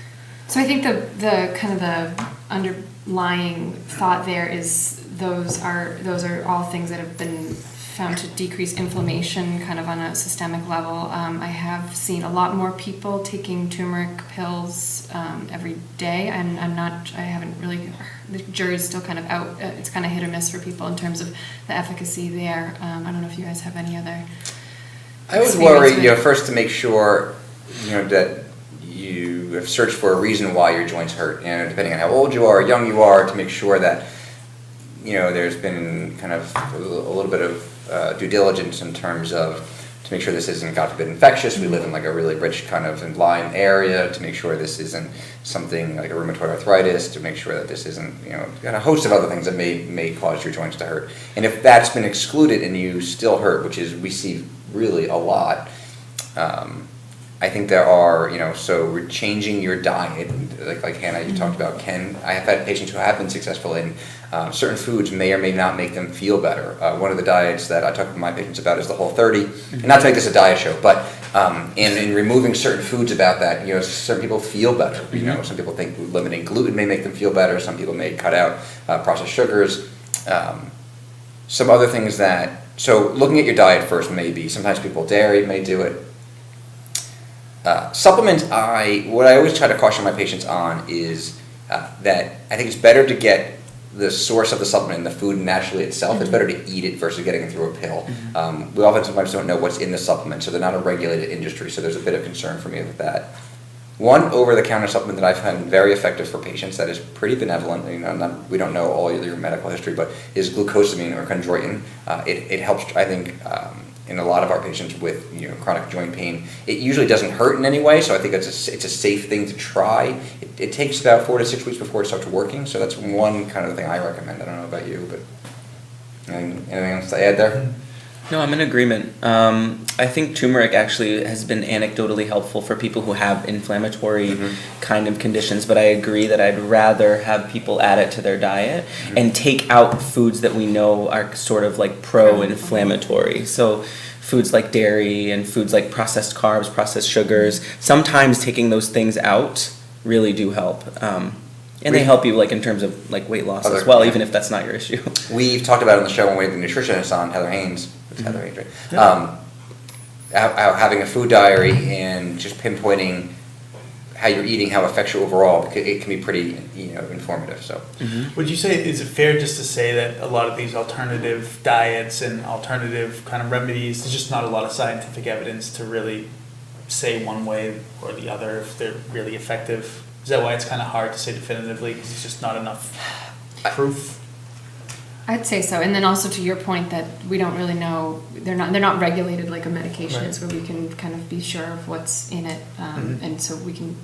So I think the kind of the underlying thought there is those are all things that have been found to decrease inflammation kind of on a systemic level. I have seen a lot more people taking turmeric pills every day, and I haven't really, the jury's still kind of out. It's kind of hit or miss for people in terms of the efficacy there. I don't know if you guys have any other. I would worry, first to make sure, that you have searched for a reason why your joints hurt, depending on how old you are, young you are, to make sure that, there's been kind of a little bit of due diligence in terms of to make sure this isn't, God forbid, infectious. We live in like a really rich kind of in Lyme area, to make sure this isn't something like a rheumatoid arthritis, to make sure that this isn't, got a host of other things that may cause your joints to hurt. And if that's been excluded and you still hurt, which is we see really a lot, I think there are, so we're changing your diet, like Hannah, you talked about. I have had patients who have been successful in certain foods may or may not make them feel better. One of the diets that I talk with my patients about is the Whole30. And not to make this a diet show, but in removing certain foods about that, certain people feel better. Some people think limiting gluten may make them feel better. Some people may cut out processed sugars. Some other things so looking at your diet first, maybe. Sometimes dairy may do it. Supplements, what I always try to caution my patients on is that I think it's better to get the source of the supplement in the food naturally itself. It's better to eat it versus getting it through a pill. We often sometimes don't know what's in the supplement, so they're not a regulated industry, so there's a bit of concern for me with that. One over-the-counter supplement that I've found very effective for patients that is pretty benevolent, we don't know all of your medical history, but is glucosamine or chondroitin. It helps, I think, in a lot of our patients with chronic joint pain. It usually doesn't hurt in any way, so I think it's a safe thing to try. It takes about 4 to 6 weeks before it starts working, so that's one kind of thing I recommend. I don't know about you, but anything else to add there? No, I'm in agreement. I think turmeric actually has been anecdotally helpful for people who have inflammatory kind of conditions, but I agree that I'd rather have people add it to their diet and take out foods that we know are sort of like pro-inflammatory. So foods like dairy and foods like processed carbs, processed sugars, sometimes taking those things out really do help. And they help you like in terms of like weight loss as well, even if that's not your issue. We've talked about it on the show when we had the nutritionist on, Heather Haynes. It's Heather Haynes, right? Having a food diary and just pinpointing how you're eating, how it affects you overall, because it can be pretty, informative. So, Would you say, is it fair just to say that a lot of these alternative diets and alternative kind of remedies, there's just not a lot of scientific evidence to really say one way or the other if they're really effective? Is that why it's kind of hard to say definitively, because it's just not enough proof? I'd say so, and then also to your point that we don't really know, they're not regulated like a medication is, where we can kind of be sure of what's in it, and so we can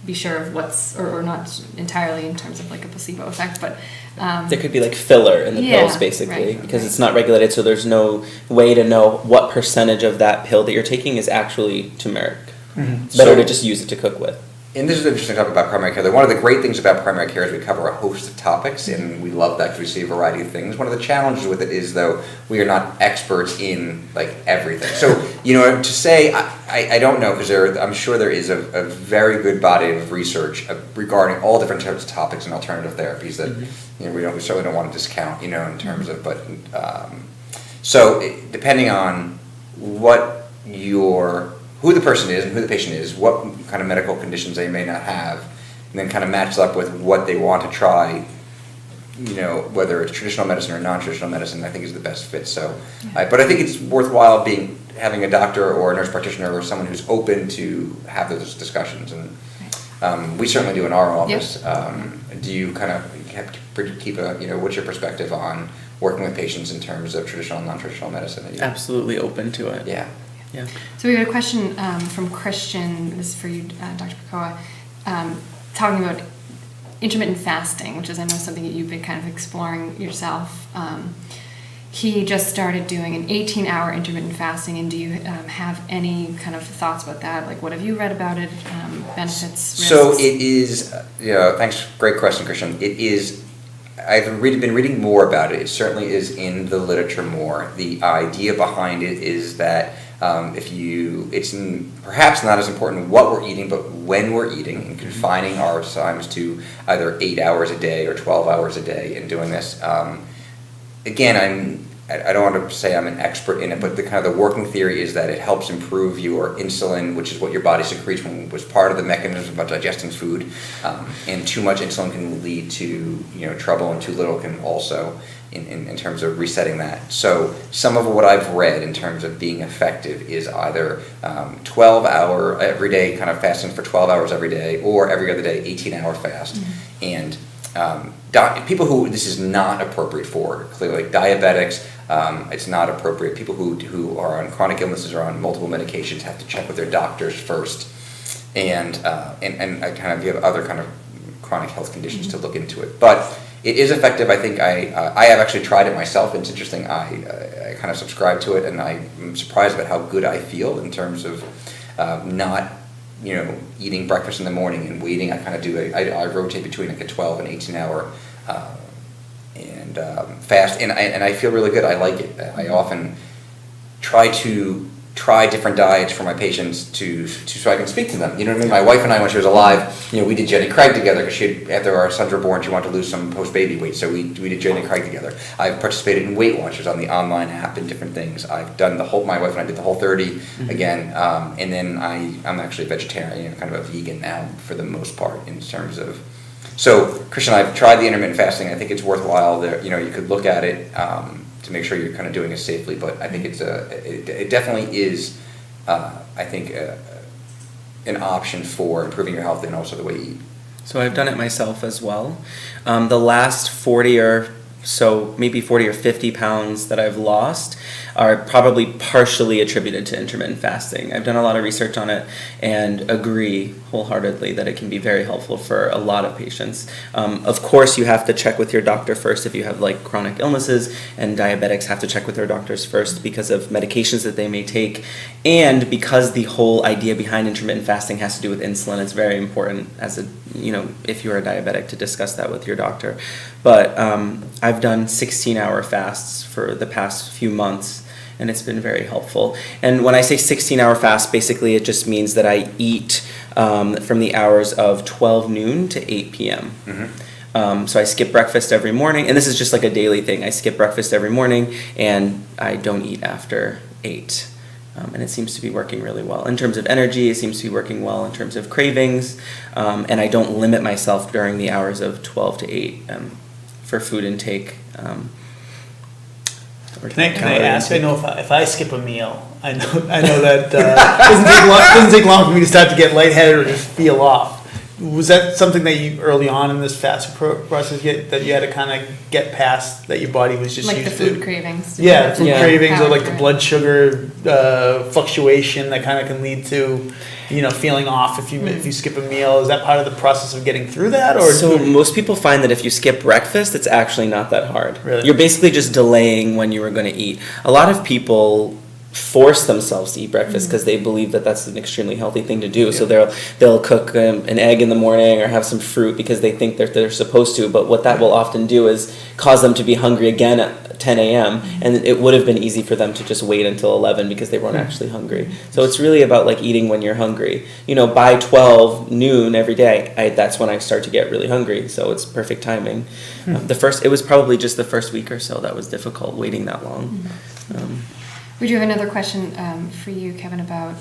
be sure of what's, or not entirely in terms of like a placebo effect, but there could be like filler in the pills basically, because it's not regulated, so there's no way to know what percentage of that pill that you're taking is actually turmeric. It's better to just use it to cook with. And this is an interesting topic about primary care. One of the great things about primary care is we cover a host of topics, and we love that because we see a variety of things. One of the challenges with it is, though, we are not experts in like everything. So, to say, I don't know, because I'm sure there is a very good body of research regarding all different types of topics and alternative therapies that we certainly don't want to discount, in terms of. But so depending on who the person is and who the patient is, what kind of medical conditions they may not have, and then kind of match up with what they want to try, whether it's traditional medicine or non-traditional medicine, I think is the best fit. So, but I think it's worthwhile having a doctor or a nurse practitioner or someone who's open to have those discussions, and we certainly do in our office. Do you kind of keep what's your perspective on working with patients in terms of traditional and non-traditional medicine? Absolutely open to it. Yeah. Yeah. So we have a question from Christian, this is for you, Dr. Pakoa, talking about intermittent fasting, which is, I know, something that you've been kind of exploring yourself. He just started doing an 18-hour intermittent fasting, and do you have any kind of thoughts about that? Like, what have you read about it, benefits, risks? So it is, thanks, great question, Christian. It is, I've been reading more about it. It certainly is in the literature more. The idea behind it is that it's perhaps not as important what we're eating, but when we're eating, and confining our times to either 8 hours a day or 12 hours a day and doing this. Again, I don't want to say I'm an expert in it, but the working theory is that it helps improve your insulin, which is what your body secretes when was part of the mechanism of digesting food. And too much insulin can lead to trouble, and too little can also in terms of resetting that. So some of what I've read in terms of being effective is either 12-hour every day kind of fasting for 12 hours every day, or every other day 18-hour fast. And people who this is not appropriate for, clearly like diabetics, it's not appropriate. People who are on chronic illnesses or on multiple medications have to check with their doctors first, and I kind of give other kind of chronic health conditions to look into it. But it is effective. I think I have actually tried it myself. It's interesting. I kind of subscribe to it, and I'm surprised about how good I feel in terms of not eating breakfast in the morning and waiting. I kind of do I rotate between like a 12 and 18 hour fast, and I feel really good. I like it. I often try different diets for my patients so I can speak to them. You know what I mean? My wife and I, when she was alive, we did Jenny Craig together because after our sons were born, she wanted to lose some post-baby weight, so we did Jenny Craig together. I've participated in Weight Watchers on the online app and different things. I've done my wife and I did the Whole30 again, and then I'm actually a vegetarian, kind of a vegan now for the most part in terms of. So, Christian, I've tried the intermittent fasting. I think it's worthwhile. You could look at it to make sure you're kind of doing it safely, but I think it definitely is, I think, an option for improving your health and also the way you eat. So I've done it myself as well. The last 40 or so maybe 40 or 50 pounds that I've lost are probably partially attributed to intermittent fasting. I've done a lot of research on it and agree wholeheartedly that it can be very helpful for a lot of patients. Of course, you have to check with your doctor first if you have like chronic illnesses, and diabetics have to check with their doctors first because of medications that they may take, and because the whole idea behind intermittent fasting has to do with insulin. It's very important as a, if you're a diabetic, to discuss that with your doctor. But I've done 16-hour fasts for the past few months, and it's been very helpful. And when I say 16-hour fast, basically it just means that I eat from the hours of 12 noon to 8 p.m. So I skip breakfast every morning, and this is just like a daily thing. I skip breakfast every morning, and I don't eat after 8. And it seems to be working really well. In terms of energy, it seems to be working well in terms of cravings, and I don't limit myself during the hours of 12 to 8 for food intake. Can I ask? I know if I skip a meal, I know that doesn't take long for me to start to get lightheaded or just feel off. Was that something that you early on in this fasting process that you had to kind of get past, that your body was just like used the food to? cravings. Yeah, food cravings, or like the Power blood sugar fluctuation that kind of can lead to, feeling off if you skip a meal. Is that part of the process of getting through that, or so most people find that if you skip breakfast, it's actually not that hard. Really? You're basically just delaying when you were going to eat. A lot of people force themselves to eat breakfast because they believe that that's an extremely healthy thing to do. Yeah. So they'll cook an egg in the morning or have some fruit because they think that they're supposed to. But what that will often do is cause them to be hungry again at 10 a.m. And it would have been easy for them to just wait until 11 because they weren't actually hungry. So it's really about like eating when you're hungry. By 12 noon every day, that's when I start to get really hungry. So it's perfect timing. It was probably just the first week or so that was difficult, waiting that long. We do have another question for you, Kevin, about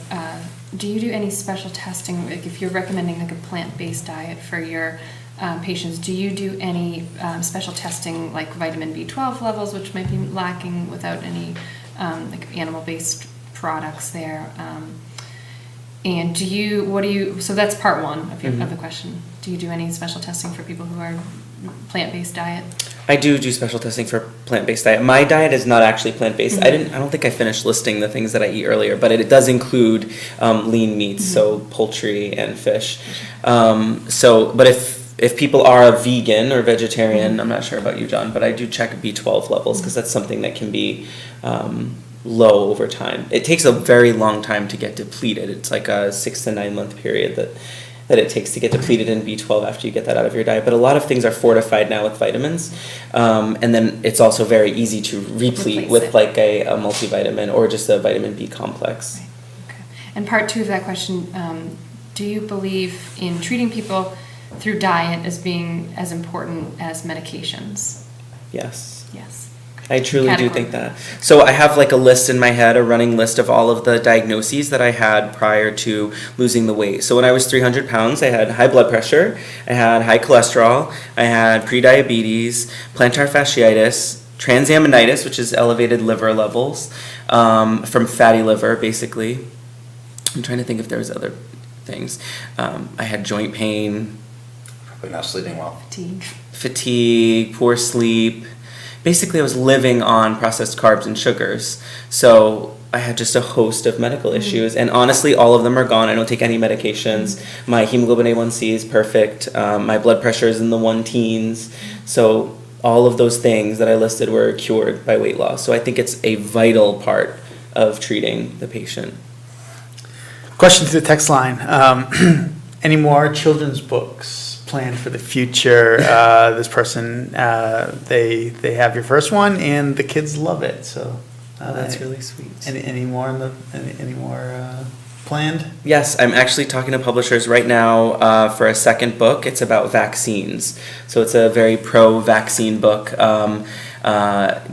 do you do any special testing? Like if you're recommending like a plant-based diet for your patients, do you do any special testing like vitamin B12 levels, which might be lacking without any like animal-based products there? And so that's part one of the question. Do you do any special testing for people who are plant-based diet? I do special testing for plant-based diet. My diet is not actually plant-based. I don't think I finished listing the things that I eat earlier, but it does include lean meats, so poultry and fish. But if people are a vegan or vegetarian, I'm not sure about you, John, but I do check B12 levels because that's something that can be low over time. It takes a very long time to get depleted. It's like a 6 to 9 month period that it takes to get depleted in B12 after you get that out of your diet. But a lot of things are fortified now with vitamins. And then it's also very easy to replete with like a multivitamin or just a vitamin B complex. Right. Okay. And part two of that question, do you believe in treating people through diet as being as important as medications? Yes. Yes. I truly do think that. So I have like a list in my head, a running list of all of the diagnoses that I had prior to losing the weight. So when I was 300 pounds, I had high blood pressure, I had high cholesterol, I had prediabetes, plantar fasciitis, transaminitis, which is elevated liver levels, from fatty liver, basically. I'm trying to think if there was other things. I had joint pain. Probably not sleeping well. Fatigue, poor sleep. Basically, I was living on processed carbs and sugars. So I had just a host of medical issues. And honestly, all of them are gone. I don't take any medications. My hemoglobin A1C is perfect. My blood pressure is in the 1-teens. So all of those things that I listed were cured by weight loss. So I think it's a vital part of treating the patient. Question to the text line. Any more children's books planned for the future? This person, they have your first one, and the kids love it. So that's really sweet. Any more planned? Yes, I'm actually talking to publishers right now for a second book. It's about vaccines. So it's a very pro-vaccine book.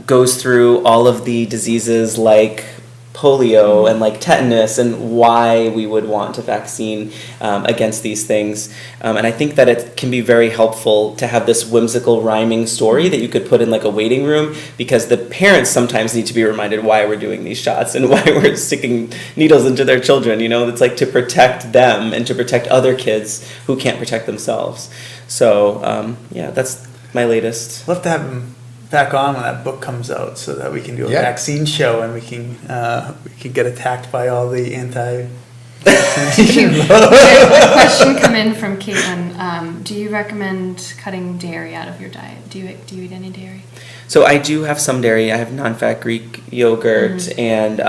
Goes through all of the diseases like polio and like tetanus and why we would want a vaccine against these things. And I think that it can be very helpful to have this whimsical rhyming story that you could put in like a waiting room, because the parents sometimes need to be reminded why we're doing these shots and why we're sticking needles into their children. It's like to protect them and to protect other kids who can't protect themselves. So yeah, that's my latest. Love to have him back on when that book comes out, so that we can do a Yeah. vaccine show and we can get attacked by all the anti-vaccination. A question come in from Caitlin. Do you recommend cutting dairy out of your diet? Do you eat any dairy? So I do have some dairy. I have non-fat Greek yogurt and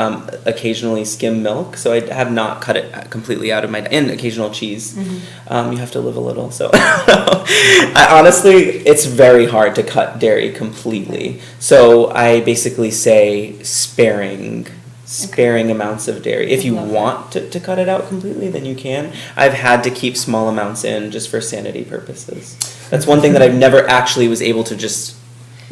occasionally skim milk. So I have not cut it completely out of my diet. And occasional cheese. You have to live a little. So honestly, it's very hard to cut dairy completely. So I basically say sparing amounts of dairy. If you want to cut it out completely, then you can. I've had to keep small amounts in just for sanity purposes. That's one thing that I've never actually was able to just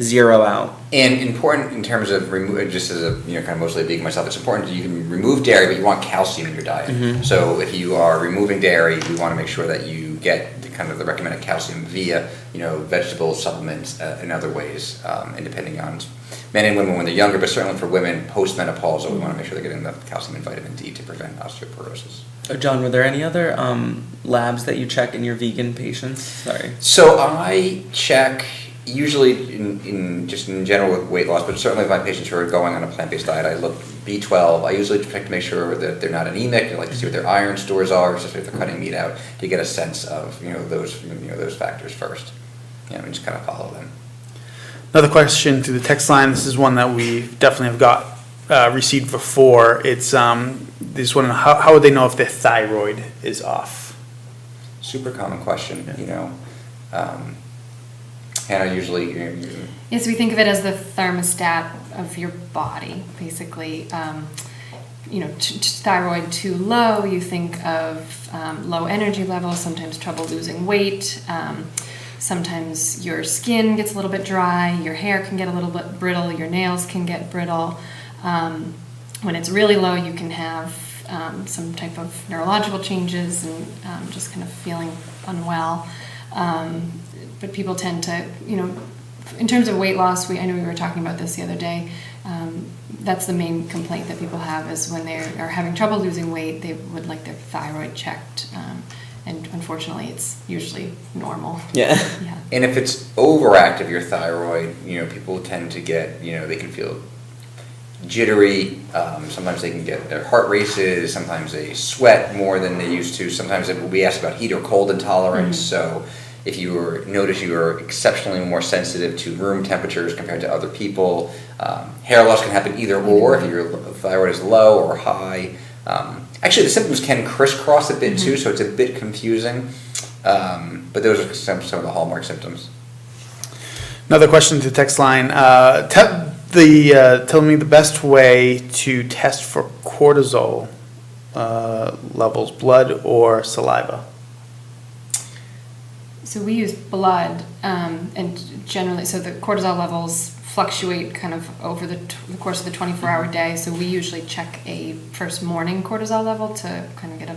zero out. And important in terms of just as a kind of mostly a vegan myself, it's important that you can remove dairy, but you want calcium in your diet. So if you are removing dairy, we want to make sure that you get the recommended calcium via vegetable supplements in other ways, and depending on men and women when they're younger, but certainly for women post-menopausal, we want to make sure they're getting enough calcium and vitamin D to prevent osteoporosis. John, were there any other labs that you check in your vegan patients? Sorry. So I check usually in general with weight loss, but certainly with my patients who are going on a plant-based diet, I look B12. I usually check to make sure that they're not anemic. I like to see what their iron stores are, especially if they're cutting meat out, to get a sense of those factors first. And just kind of follow them. Another question through the text line. This is one that we definitely have got received before. It's they just want to know how would they know if their thyroid is off? Super common question. Hannah, usually. Yes, we think of it as the thermostat of your body, basically. Thyroid too low, you think of low energy levels, sometimes trouble losing weight. Sometimes your skin gets a little bit dry, your hair can get a little bit brittle, your nails can get brittle. When it's really low, you can have some type of neurological changes and just kind of feeling unwell. But people tend to, in terms of weight loss, I know we were talking about this the other day. That's the main complaint that people have is when they are having trouble losing weight, they would like their thyroid checked. And unfortunately, it's usually normal. Yeah. And if it's overactive, your thyroid, people tend to get, they can feel jittery. Sometimes they can get their heart races. Sometimes they sweat more than they used to. Sometimes we ask about heat or cold intolerance. So if you notice you are exceptionally more sensitive to room temperatures compared to other people, hair loss can happen either or if your thyroid is low or high. Actually, the symptoms can crisscross a bit too, so it's a bit confusing. But those are some of the hallmark symptoms. Another question to the text line. Tell me the best way to test for cortisol levels, blood or saliva. So we use blood, and generally, so the cortisol levels fluctuate kind of over the course of the 24-hour day. So we usually check a first morning cortisol level to kind of get a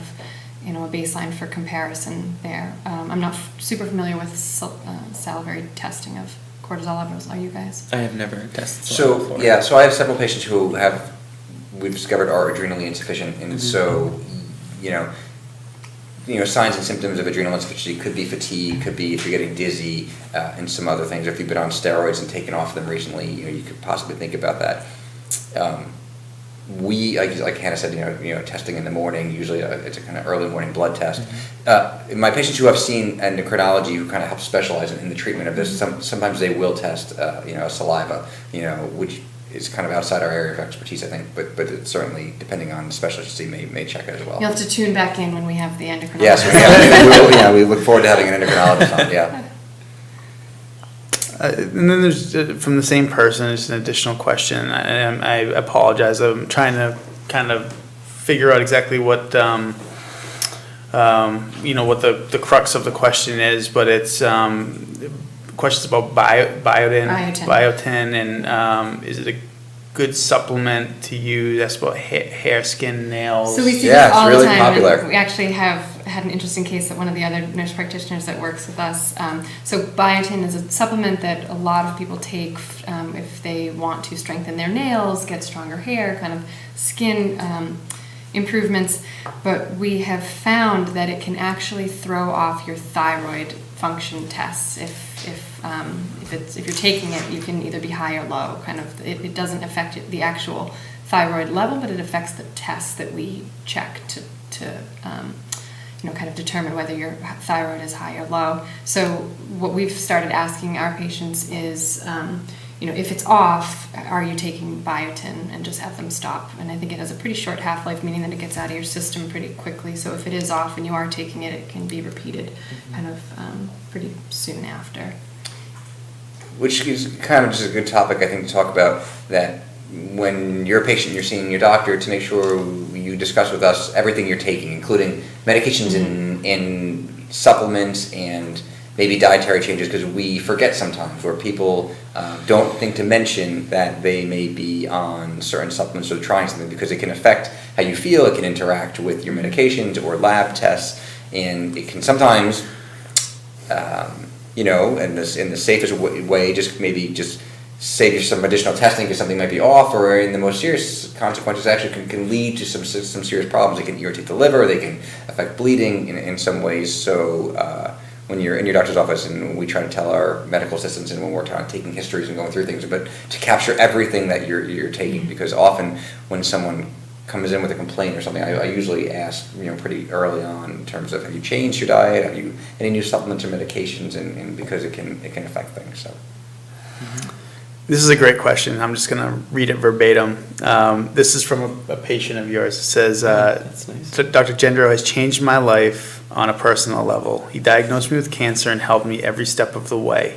baseline for comparison there. I'm not super familiar with salivary testing of cortisol levels. Are you guys? I have never tested. So I have several patients who we've discovered are adrenally insufficient, and so signs and symptoms of adrenal insufficiency could be fatigue, could be if you're getting dizzy, and some other things. If you've been on steroids and taken off them recently, you could possibly think about that. Like Hannah said, testing in the morning. Usually, it's a kind of early morning blood test. My patients who I've seen endocrinology who kind of help specialize in the treatment of this, sometimes they will test, saliva, which is kind of outside our area of expertise, I think, but it's certainly, depending on the specialty, may check it as well. You'll have to tune back in when we have the endocrinologist. Yes, we look forward to having an endocrinologist on, yeah. And then there's, from the same person, just an additional question. I apologize. I'm trying to kind of figure out exactly what, what the crux of the question is, but it's questions about biotin, and is it a good supplement to use? That's about hair, skin, nails. So we see Yeah, this all it's really the time. popular. And we actually have had an interesting case that one of the other nurse practitioners that works with us. So biotin is a supplement that a lot of people take if they want to strengthen their nails, get stronger hair, kind of skin improvements. But we have found that it can actually throw off your thyroid function tests. If you're taking it, you can either be high or low. Kind of, it doesn't affect the actual thyroid level, but it affects the tests that we check to kind of determine whether your thyroid is high or low. So what we've started asking our patients is, if it's off, are you taking biotin, and just have them stop. And I think it has a pretty short half-life, meaning that it gets out of your system pretty quickly. So if it is off and you are taking it, it can be repeated kind of pretty soon after. Which is kind of just a good topic, I think, to talk about, that when you're a patient, you're seeing your doctor, to make sure you discuss with us everything you're taking, including medications and supplements and maybe dietary changes, because we forget sometimes, or people don't think to mention that they may be on certain supplements or trying something, because it can affect how you feel, it can interact with your medications or lab tests, and it can sometimes, in the safest way, just save you some additional testing because something might be off, or in the most serious consequences actually can lead to some serious problems. They can irritate the liver, they can affect bleeding in some ways. So when you're in your doctor's office, and we try to tell our medical assistants, and when we're taking histories and going through things, but to capture everything that you're taking, because often when someone comes in with a complaint or something, I usually ask pretty early on in terms of, have you changed your diet, have you any new supplements or medications, and because it can affect things. So. This is a great question. I'm just going to read it verbatim. This is from a patient of yours. It says, That's nice. Dr. Gendro has changed my life on a personal level. He diagnosed me with cancer and helped me every step of the way.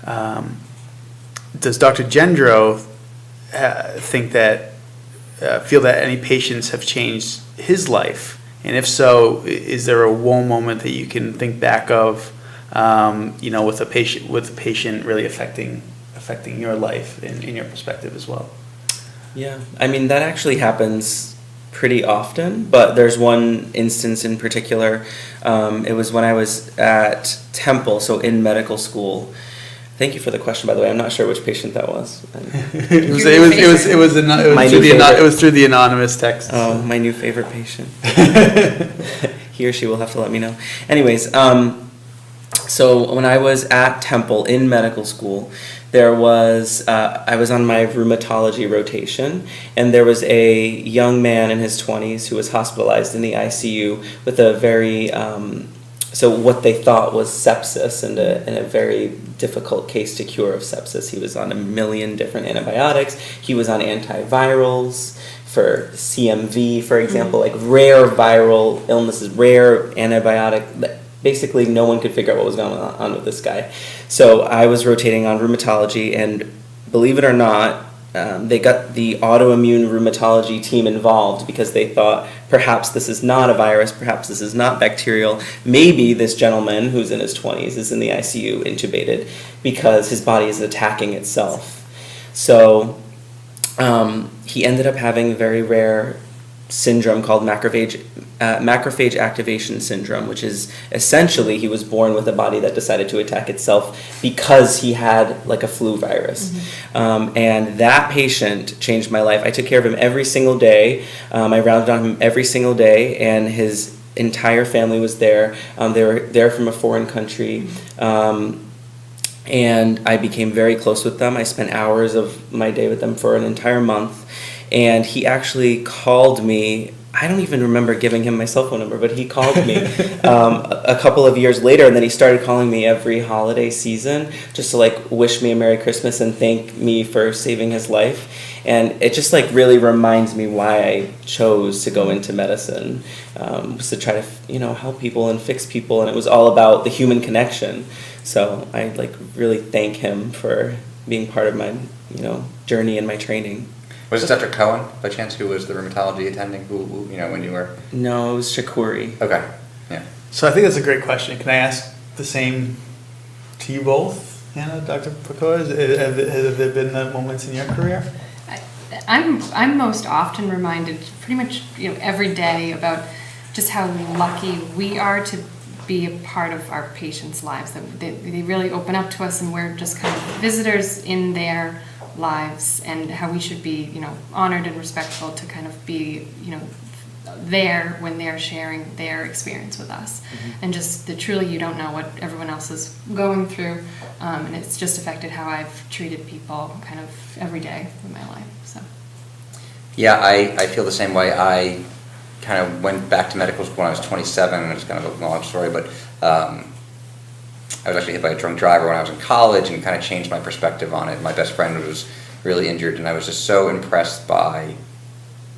Does Dr. Gendro feel that any patients have changed his life? And if so, is there a warm moment that you can think back of, with a patient really affecting your life in your perspective as well? Yeah, I mean, that actually happens pretty often, but there's one instance in particular. It was when I was at Temple, so in medical school. Thank you for the question, by the way. I'm not sure which patient that was. It was through the anonymous text. Oh, my new favorite patient. He or she will have to let me know. Anyways, so when I was at Temple in medical school, I was on my rheumatology rotation, and there was a young man in his 20s who was hospitalized in the ICU with a very, so what they thought was sepsis, and a very difficult case to cure of sepsis. He was on 1 million different antibiotics. He was on antivirals for CMV, for example, like rare viral illnesses, rare antibiotic. Basically, no one could figure out what was going on with this guy. So I was rotating on rheumatology, and believe it or not, they got the autoimmune rheumatology team involved because they thought perhaps this is not a virus, perhaps this is not bacterial. Maybe this gentleman who's in his 20s is in the ICU intubated because his body is attacking itself. So he ended up having a very rare syndrome called macrophage activation syndrome, which is essentially he was born with a body that decided to attack itself because he had like a flu virus. And that patient changed my life. I took care of him every single day. I rounded on him every single day, and his entire family was there. They were there from a foreign country. And I became very close with them. I spent hours of my day with them for an entire month. And he actually called me. I don't even remember giving him my cell phone number, but he called me a couple of years later, and then he started calling me every holiday season just to like wish me a Merry Christmas and thank me for saving his life. And it just like really reminds me why I chose to go into medicine, was to try to help people and fix people, and it was all about the human connection. So I like really thank him for being part of my journey and my training. Was it Dr. Cohen, by chance, who was the rheumatology attending, who when you were? No, it was Shakuri. Okay, yeah. So I think that's a great question. Can I ask the same to you both, Hannah, Dr. Pakoa? Have there been moments in your career? I'm most often reminded pretty much every day about just how lucky we are to be a part of our patients' lives. That they really open up to us, and we're just kind of visitors in their lives, and how we should be honored and respectful to kind of be there when they're sharing their experience with us. And just truly you don't know what everyone else is going through, and it's just affected how I've treated people kind of every day in my life. So Yeah, I feel the same way. I kind of went back to medical school when I was 27, and it's kind of a long story, but I was actually hit by a drunk driver when I was in college and kind of changed my perspective on it. My best friend was really injured, and I was just so impressed by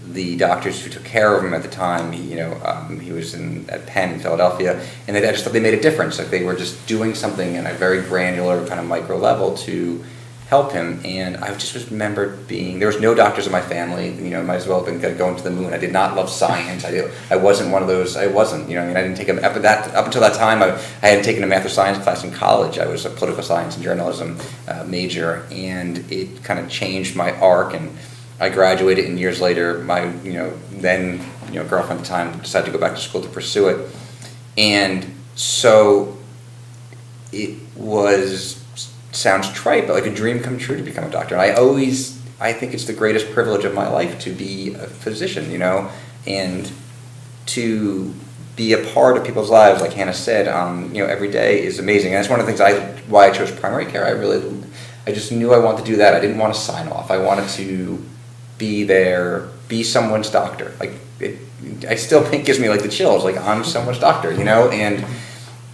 the doctors who took care of him at the time. He was at Penn in Philadelphia, and I just thought they made a difference. Like, they were just doing something in a very granular kind of micro level to help him. And I just remember there was no doctors in my family. Might as well have been going to the moon. I did not love science. I wasn't one of those. I wasn't. I didn't take up until that time. I had taken a math or science class in college. I was a political science and journalism major, and it kind of changed my arc. And I graduated, and years later, my then girlfriend at the time decided to go back to school to pursue it, and so it sounds trite, but like a dream come true to become a doctor. And I think it's the greatest privilege of my life to be a physician, and to be a part of people's lives, like Hannah said, every day is amazing. And that's one of the things why I chose primary care. I just knew I wanted to do that. I didn't want to sign off. I wanted to be there, be someone's doctor. I still think gives me like the chills. Like, I'm someone's doctor, And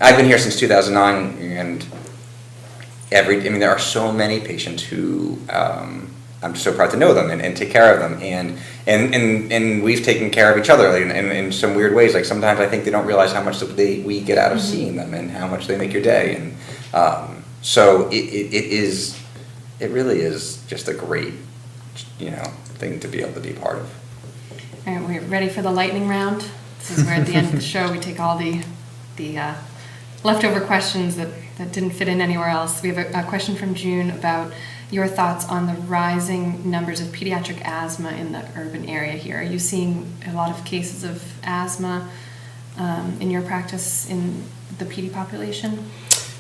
I've been here since 2009, and there are so many patients who I'm just so proud to know them and take care of them, and we've taken care of each other in some weird ways. Like, sometimes I think they don't realize how much we get out of seeing them and how much they make your day, and so it really is just a great thing to be able to be part of. all right, we're ready for the lightning round. This is where at the end of the show we take all the leftover questions that didn't fit in anywhere else. We have a question from June about your thoughts on the rising numbers of pediatric asthma in the urban area here. Are you seeing a lot of cases of asthma in your practice in the PD population?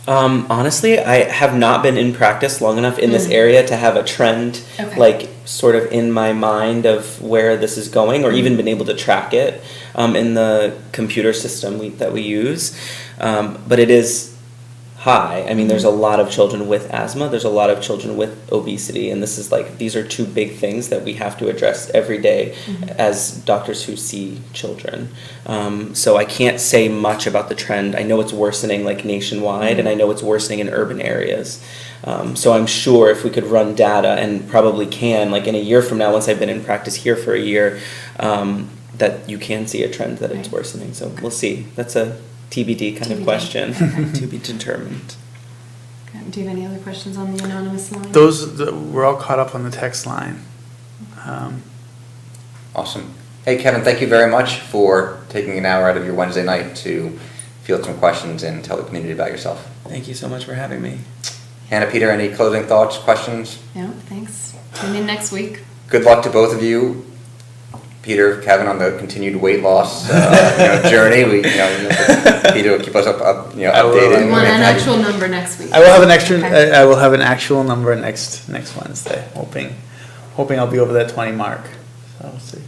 Honestly, I have not been in practice long enough in this area to have a trend, like, sort of in my mind of where this is going, or even been able to track it in the computer system that we use. But it is high. I mean, there's a lot of children with asthma. There's a lot of children with obesity, and these are two big things that we have to address every day as doctors who see children. So I can't say much about the trend. I know it's worsening like nationwide, and I know it's worsening in urban areas. So I'm sure if we could run data, and probably can, like in a year from now, once I've been in practice here for a year, that you can see a trend that it's worsening. So we'll see. That's a TBD kind of question. To be determined. Do you have any other questions on the anonymous line? We're all caught up on the text line. Awesome. Hey, Kevin, thank you very much for taking an hour out of your Wednesday night to field some questions and tell the community about yourself. Thank you so much for having me. Hannah, Peter, any closing thoughts, questions? No, thanks. Tune in next week. Good luck to both of you. Peter, Kevin, on the continued weight loss journey. Peter will keep us updated. We want an actual number next week. I will have an actual number next Wednesday. Hoping I'll be over that 20 mark. So we'll see.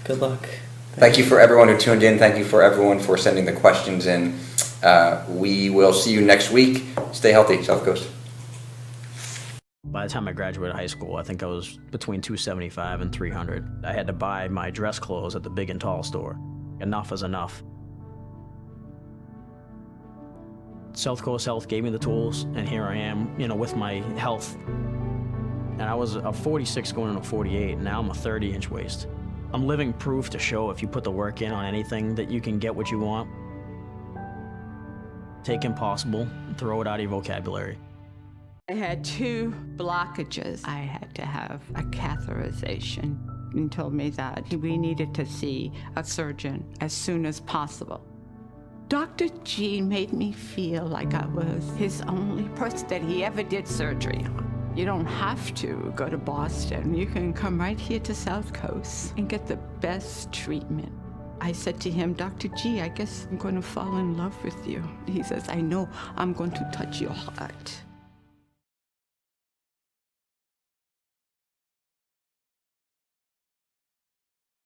Good luck. Thank you for everyone who tuned in. Thank you for everyone for sending the questions in. We will see you next week. Stay healthy, Southcoast. By the time I graduated high school, I think I was between 275 and 300. I had to buy my dress clothes at the Big and Tall store. Enough is enough. Southcoast Health gave me the tools, and here I am, with my health. And I was a 46 going into a 48, and now I'm a 30-inch waist. I'm living proof to show if you put the work in on anything that you can get what you want. Take impossible and throw it out of your vocabulary. I had 2 blockages. I had to have a catheterization, and told me that we needed to see a surgeon as soon as possible. Dr. G made me feel like I was his only person that he ever did surgery on. You don't have to go to Boston. You can come right here to Southcoast and get the best treatment. I said to him, Dr. G, I guess I'm going to fall in love with you. He says, I know I'm going to touch your heart.